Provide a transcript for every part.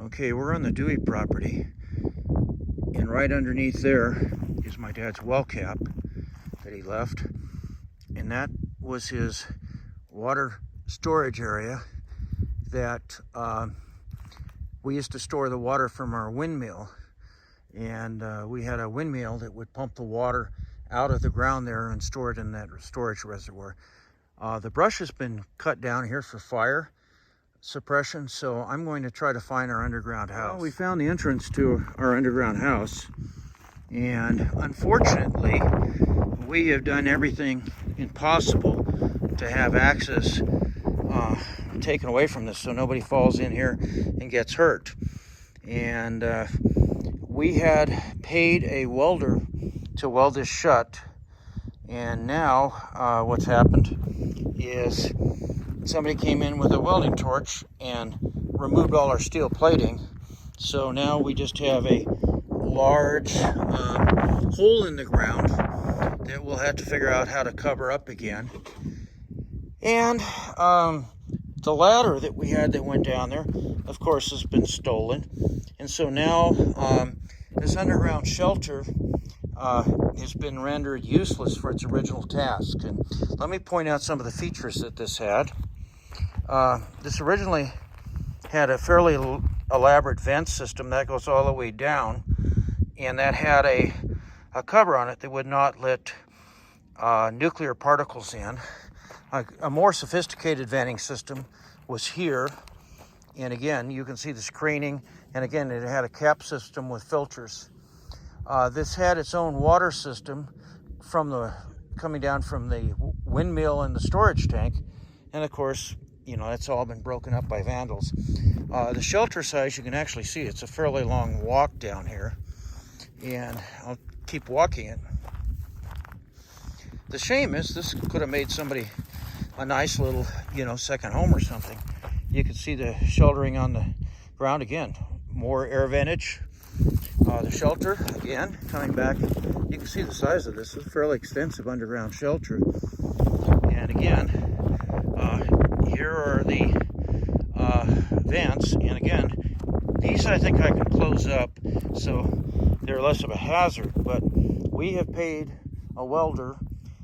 Okay, we're on the Dewey property, and right underneath there is my dad's well cap that he left, and that was his water storage area that we used to store the water from our windmill. And we had a windmill that would pump the water out of the ground there and store it in that storage reservoir. The brush has been cut down here for fire suppression, so I'm going to try to find our underground house. Well, we found the entrance to our underground house, and unfortunately we have done everything impossible to have access taken away from this so nobody falls in here and gets hurt. And we had paid a welder to weld this shut, and now what's happened is somebody came in with a welding torch and removed all our steel plating. So now we just have a large hole in the ground that we'll have to figure out how to cover up again. And the ladder that we had that went down there, of course, has been stolen. And so now this underground shelter has been rendered useless for its original task. And let me point out some of the features that this had. This originally had a fairly elaborate vent system that goes all the way down, and that had a cover on it that would not let nuclear particles in. A more sophisticated venting system was here, and again you can see the screening, and again it had a cap system with filters. This had its own water system coming down from the windmill and the storage tank, and of course, you know, that's all been broken up by vandals. The shelter size, you can actually see it's a fairly long walk down here, and I'll keep walking it. The shame is this could have made somebody a nice little, you know, second home or something. You can see the sheltering on the ground again, more air ventage. The shelter, again, coming back, you can see the size of this. It's a fairly extensive underground shelter. And again, here are the vents, and again, these I think I can close up so they're less of a hazard, but we have paid a welder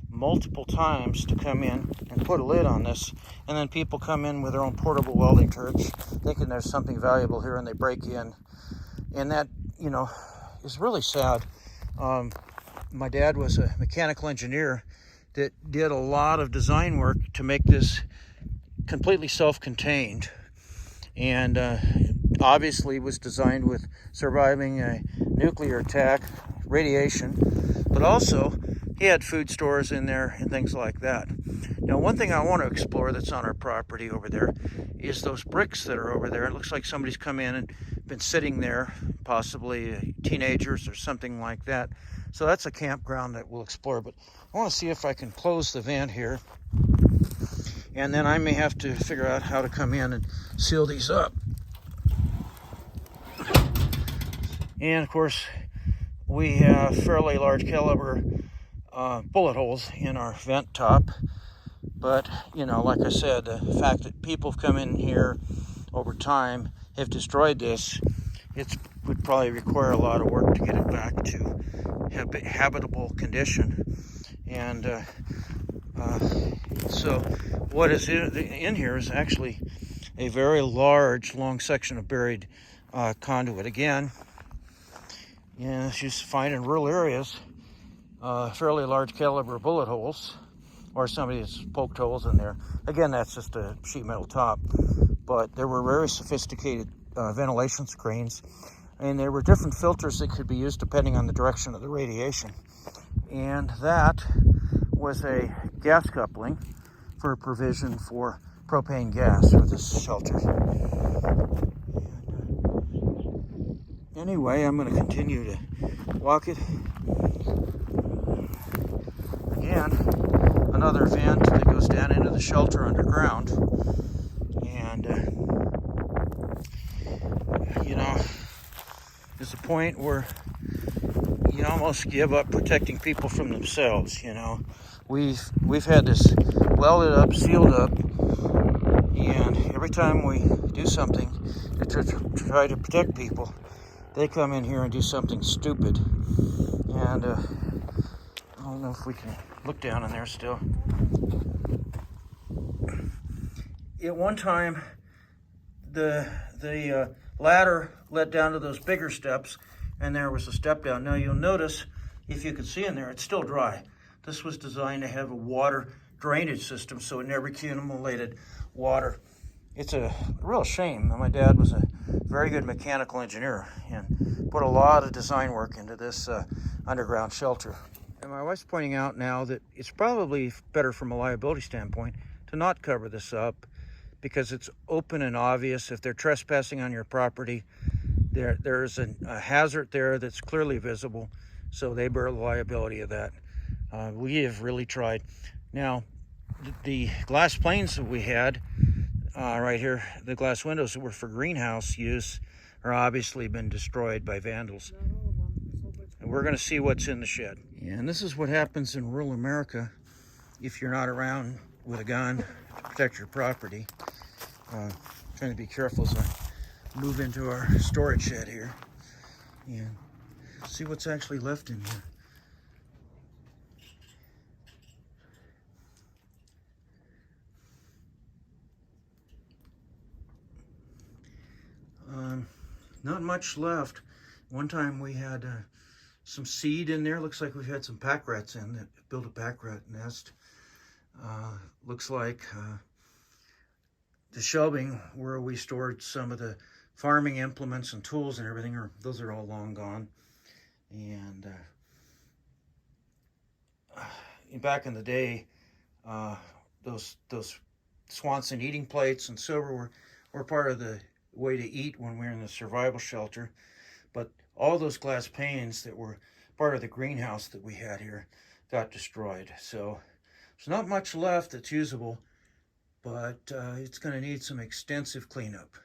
multiple times to come in and put a lid on this, and then people come in with their own portable welding torch thinking there's something valuable here, and they break in, and that, you know, is really sad. My dad was a mechanical engineer that did a lot of design work to make this completely self-contained, and obviously was designed with surviving a nuclear attack, radiation, but also he had food stores in there and things like that. Now, one thing I want to explore that's on our property over there is those bricks that are over there. It looks like somebody's come in and been sitting there, possibly teenagers or something like that. So that's a campground that we'll explore, but I want to see if I can close the vent here, and then I may have to figure out how to come in and seal these up. And of course, we have fairly large caliber bullet holes in our vent top, but you know, like I said, the fact that people have come in here over time have destroyed this, it would probably require a lot of work to get it back to habitable condition. And so what is in here is actually a very large long section of buried conduit. Again, yeah, as you find in rural areas, fairly large caliber bullet holes, or somebody has poked holes in there. Again, that's just a sheet metal top, but there were very sophisticated ventilation screens, and there were different filters that could be used depending on the direction of the radiation. And that was a gas coupling for provision for propane gas for this shelter. And, anyway, I'm going to continue to walk it. Again, another vent that goes down into the shelter underground. And, you know, there's a point where you almost give up protecting people from themselves, you know. We've had this welded up, sealed up, and every time we do something to not to try to protect people, they come in here and do something stupid. And I don't know if we can look down in there still. At one time, the ladder led down to those bigger steps, and there was a step down. Now you'll notice, if you can see in there, it's still dry. This was designed to have a water drainage system so it never accumulated water. It's a real shame. My dad was a very good mechanical engineer and put a lot of design work into this underground shelter. And my wife's pointing out now that it's probably better from a liability standpoint to not cover this up, because it's open and obvious. If they're trespassing on your property, there's a hazard there that's clearly visible, so they bear the liability of that. We have really tried. Now, the glass planes that we had right here, the glass windows that were for greenhouse use, are obviously been destroyed by vandals. And we're going to see what's in the shed. And this is what happens in rural America if you're not around with a gun to protect your property. Trying to be careful as I move into our storage shed here and see what's actually left in here. Not much left. One time we had some seed in there. Looks like we've had some pack rats in that built a pack rat nest. Looks like the shelving where we stored some of the farming implements and tools and everything, those are all long gone. And back in the day, those Swanson eating plates and silver were part of the way to eat when we were in the survival shelter. But all those glass panes that were part of the greenhouse that we had here got destroyed. So there's not much left that's usable, but it's going to need some extensive cleanup.